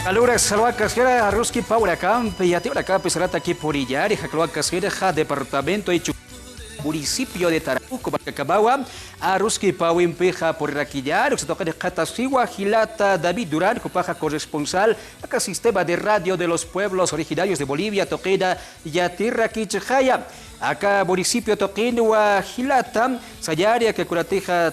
Allora, salva casquera ruski paura camp y ati acá pesarata aquí por illar y jacloa casquera ja departamento y municipio de Tarabuco, Bacacabawa, a Ruski Pawin Peja por Raquillar, que se toca de Catasiwa, Gilata, David Durán, copaja corresponsal, acá sistema de radio de los pueblos originarios de Bolivia, Toqueda, Yatirra, Quichajaya, acá municipio Toquenua, Gilata, Sayaria, que curateja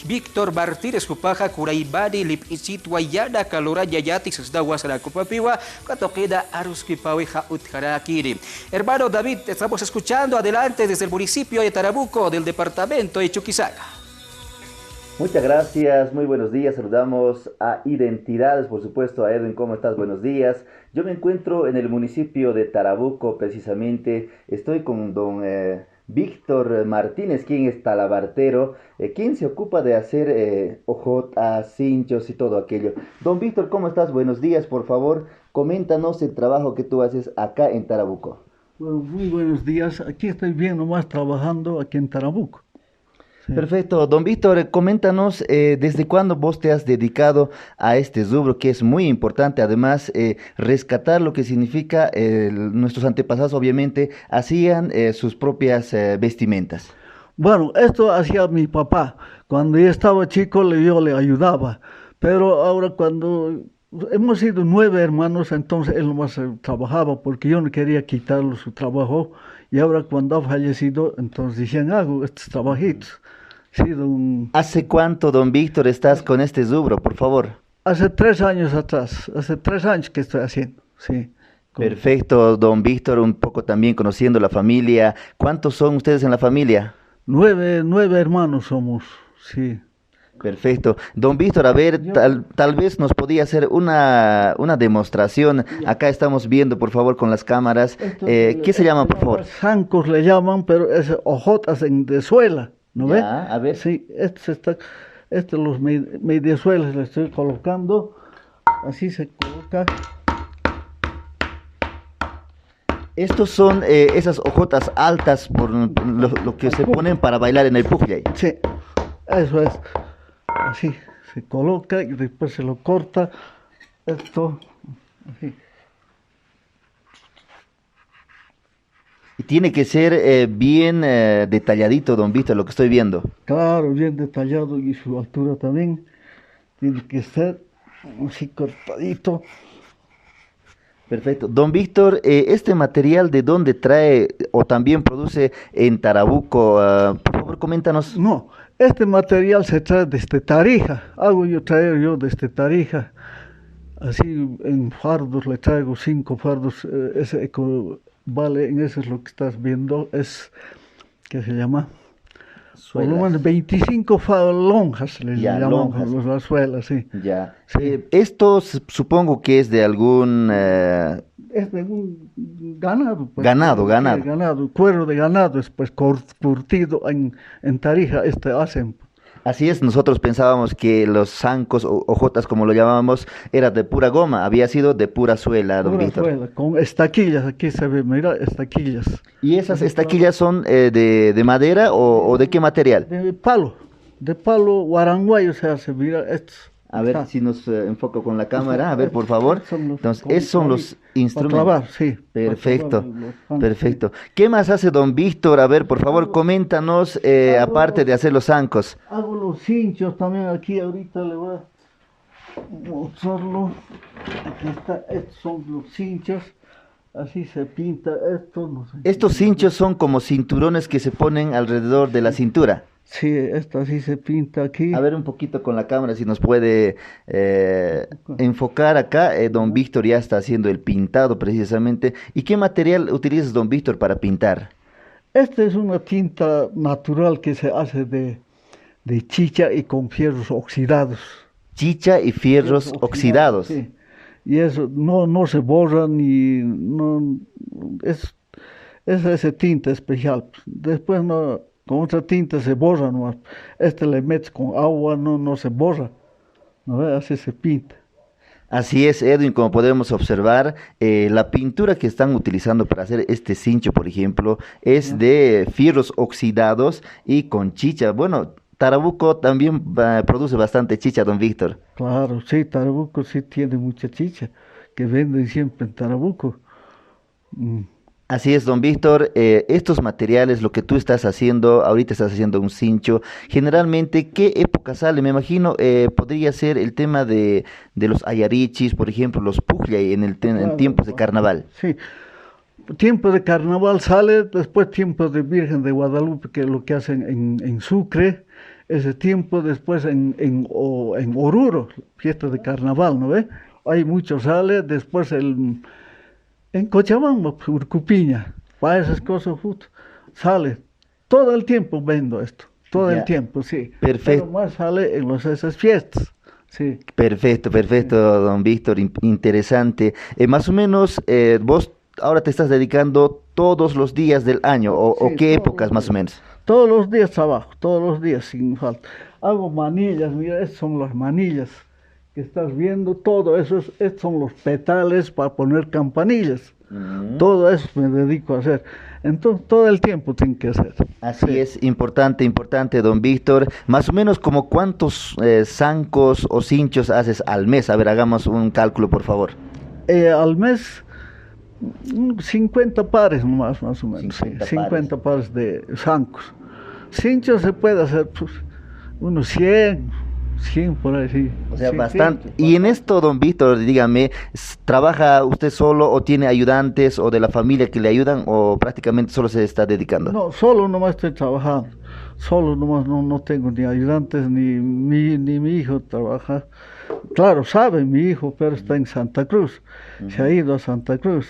Víctor Martínez Cupaja, Curaibani, Lipisit, Wayana, Calora, Yayati, Sesdawa, Saracupapiwa, Catoqueda, Aruski, Paweja, Utjarakiri. Hermano David, estamos escuchando adelante desde el municipio de Tarabuco, del departamento de Chuquisaca. Muchas gracias, muy buenos días, saludamos a Identidades, por supuesto, a Edwin, ¿cómo estás? Buenos días. Yo me encuentro en el municipio de Tarabuco, precisamente, estoy con don Víctor Martínez, quien es talabartero, quien se ocupa de hacer hojotas, cinchos y todo aquello. Don Víctor, ¿cómo estás? Buenos días, por favor, coméntanos el trabajo que tú haces acá en Tarabuco. Bueno, muy buenos días, aquí estoy bien nomás trabajando aquí en Tarabuco. Sí. Perfecto, don Víctor, coméntanos desde cuándo vos te has dedicado a este rubro que es muy importante, además rescatar lo que significa nuestros antepasados obviamente hacían sus propias vestimentas. Bueno, esto hacía mi papá, cuando yo estaba chico yo le ayudaba, pero ahora cuando hemos sido 9 hermanos, entonces él nomás trabajaba porque yo no quería quitarle su trabajo y ahora cuando ha fallecido, entonces decían hago estos trabajitos. ¿Hace cuánto, don Víctor, estás con este rubro, por favor? Hace 3 años atrás, hace 3 años que estoy haciendo, sí. Perfecto, don Víctor, un poco también conociendo la familia. ¿Cuántos son ustedes en la familia? 9 hermanos somos, sí. Perfecto. Don Víctor, a ver, tal vez nos podía hacer una demostración. Acá estamos viendo, por favor, con las cámaras. ¿Qué se llama, por favor? Zancos le llaman, pero es hojotas de suela. ¿No ve? A ver. Sí, los mediesuelas le estoy colocando. Así se coloca. Estos son esas hojotas altas por lo que se ponen para bailar en el pujllay. Sí, eso es. Así se coloca y después se lo corta. Esto, así. Y tiene que ser bien detalladito, don Víctor, lo que estoy viendo. Claro, bien detallado y su altura también. Tiene que ser así cortadito. Perfecto. Don Víctor, ¿este material de dónde trae o también produce en Tarabuco? Por favor, coméntanos. No, este material se trae desde Tarija. Traer yo desde Tarija. Así en fardos le traigo 5 fardos. Vale, en eso es lo que estás viendo, ¿qué se llama? Volumen 25 lonjas les llamamos las suelas, sí. Ya. Sí. Esto supongo que es de algún... Es de un ganado. Pues, ganado. Cuero de ganado, es pues curtido en Tarija, hacen. Así es, nosotros pensábamos que los zancos o hojotas, como lo llamábamos, era de pura goma, había sido de pura suela, don Víctor. Suela, con estaquillas, aquí se ve, mira, estaquillas. ¿Y esas estaquillas son de madera o de qué material? De palo guaranguayo se hace, mira, estos. A ver si nos enfoco con la cámara, a ver, por favor. Entonces, esos son los instrumentos. Para trabajar, sí. Perfecto, perfecto. ¿Qué más hace don Víctor? A ver, por favor, coméntanos, aparte de hacer los zancos. Hago los cinchos también aquí, ahorita le voy a mostrarlo. Aquí está, estos son los cinchos. Así se pinta esto. No sé. Estos cinchos son como cinturones que se ponen alrededor de la cintura. Sí, esto así se pinta aquí. A ver un poquito con la cámara si nos puede enfocar acá. Don Víctor ya está haciendo el pintado precisamente. ¿Y qué material utilizas, don Víctor, para pintar? Esta es una tinta natural que se hace de chicha y con fierros oxidados. Chicha y fierros oxidados. Sí. Y eso no se borra ni... No, es esa tinta especial. Después no... Con otra tinta se borra nomás. Le metes con agua, no se borra. ¿No ves? Así se pinta. Así es, Edwin, como podemos observar, la pintura que están utilizando para hacer este cincho, por ejemplo, es de fierros oxidados y con chicha. Bueno, Tarabuco también produce bastante chicha, don Víctor. Claro, sí, Tarabuco sí tiene mucha chicha. que venden siempre en Tarabuco. Así es, don Víctor. Estos materiales, lo que tú estás haciendo, ahorita estás haciendo un cincho, generalmente, ¿qué época sale? Me imagino, podría ser el tema de los ayarichis, por ejemplo, los pujllay en Claro, tiempos de carnaval. sí. Tiempo de carnaval sale, después tiempo de Virgen de Guadalupe, que es lo que hacen en Sucre, ese tiempo después en Oruro, fiesta de carnaval, ¿no ve? Hay mucho sale, después en Cochabamba, pues, Urcupiña, para esas cosas justo, sale. Todo el tiempo vendo esto, todo el Ya. tiempo, sí. Perfecto. Pero más sale en esas fiestas, sí. Perfecto, perfecto, don Víctor, interesante. Más o menos, vos ahora te estás dedicando todos los días del año, o Sí, qué todos épocas los más o días. menos. Todos los días trabajo, todos los días sin falta. Hago manillas, mira, estas son las manillas que estás viendo, todo eso, estos son los petales para poner campanillas. Todo eso me dedico a hacer. Entonces, todo el tiempo tengo que hacer. Así Sí. es, importante, importante, don Víctor. Más o menos como cuántos zancos o cinchos haces al mes. A ver, hagamos un cálculo, por favor. Al mes, 50 pares nomás, más o menos. 50 sí, 50 pares de zancos. Cinchos se puede hacer, pues, unos 100 por ahí, sí. O sea, Sí, bastante. sí, Y en esto, don Víctor, dígame, ¿trabaja usted solo o tiene ayudantes o de la familia que le ayudan o prácticamente solo se está dedicando? No, solo nomás estoy trabajando. Solo nomás no tengo ni ayudantes, ni mi hijo trabaja. Claro, sabe mi hijo, pero está en Santa Cruz. Se ha ido a Santa Cruz.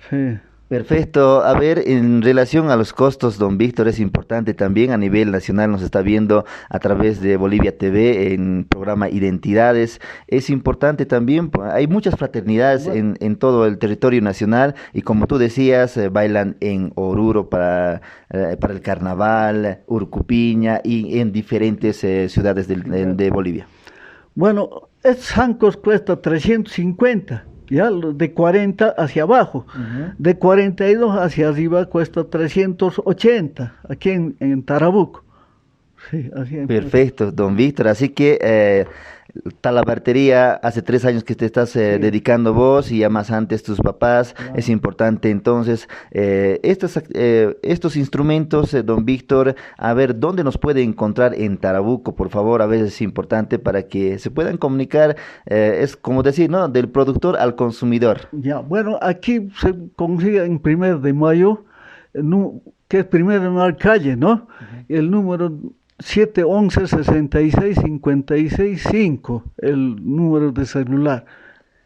Sí. Perfecto. A ver, en relación a los costos, don Víctor, es importante también a nivel nacional, nos está viendo a través de Bolivia TV en programa Identidades. Es importante también, hay muchas fraternidades en todo el territorio nacional y como tú decías, bailan en Oruro para el carnaval, Urcupiña y en diferentes ciudades de Bolivia. Bueno, estos zancos cuesta 350. Ya, de 40 hacia abajo, de 42 hacia arriba cuesta 380, aquí en Tarabuco. Sí, así es. Perfecto, don Víctor. Así que talabartería, hace 3 años que te estás dedicando vos y ya más antes tus papás. Claro. Es importante entonces estos instrumentos, don Víctor, a ver, ¿dónde nos puede encontrar en Tarabuco? Por favor, a veces es importante para que se puedan comunicar, es como decir, ¿no? Del productor al consumidor. Ya, bueno, aquí se consigue en 1 de Mayo, que es primero en la calle, ¿no? El número 711-66-56-5, el número de celular.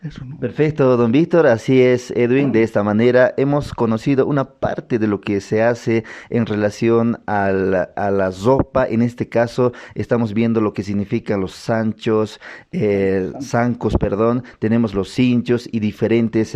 Eso no. Perfecto, don Víctor, así es, Edwin. De esta manera hemos conocido una parte de lo que se hace en relación a la ropa. En este caso, estamos viendo lo que significan los zancos, perdón. Tenemos los cinchos y diferentes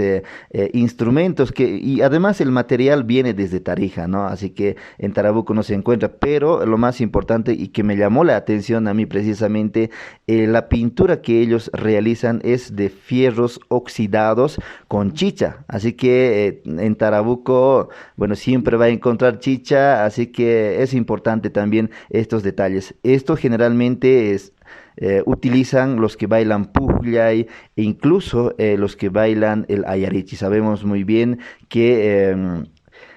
instrumentos y además el material viene desde Tarija, ¿no? Así que en Tarabuco no se encuentra. Pero lo más importante y que me llamó la atención a mí precisamente, la pintura que ellos realizan es de fierros oxidados con chicha, así que en Tarabuco, bueno, siempre va a encontrar chicha, así que es importante también estos detalles. Esto generalmente utilizan los que bailan pujllay e incluso los que bailan el ayarichi. Sabemos muy bien que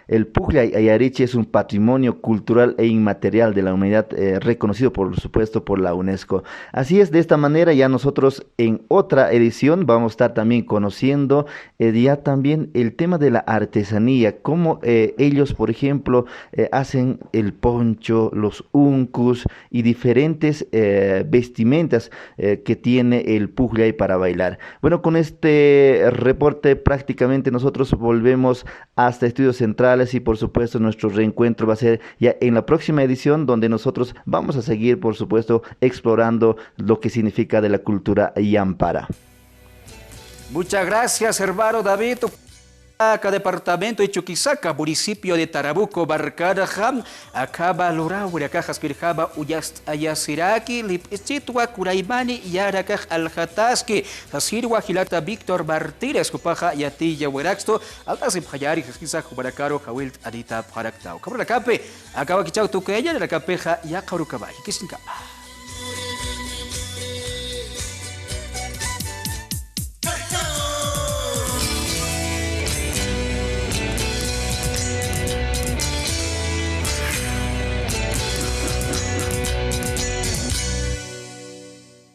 el pujllay ayarichi es un patrimonio cultural e inmaterial de la humanidad, reconocido por supuesto por la UNESCO. Así es, de esta manera ya nosotros en otra edición vamos a estar también conociendo ya también el tema de la artesanía, cómo ellos, por ejemplo, hacen el poncho, los uncus y diferentes vestimentas que tiene el pujllay para bailar. Bueno, con este reporte prácticamente nosotros volvemos hasta Estudios Centrales y por supuesto nuestro reencuentro va a ser ya en la próxima edición donde nosotros vamos a seguir por supuesto explorando lo que significa de la cultura yampara. Muchas gracias, hermano David. Acá departamento de Chuquisaca, municipio de Tarabuco, Barcada, acaba Loraura, Cajas Kirjaba, Ayasiraki, Lipchitwa, Kuraimani, Yarakaj, Aljataski, Hasirwa, Gilata, Víctor Martínez, Kupaja, Yatilla, Weraxto, Altazim Hayari, Jasquiza, Kubaracaro, Hawilt, Adita, Paraktau. Cabrón la cape, acaba Kichau Tuqueya, la capeja, Yakarucabay, Kisincapa.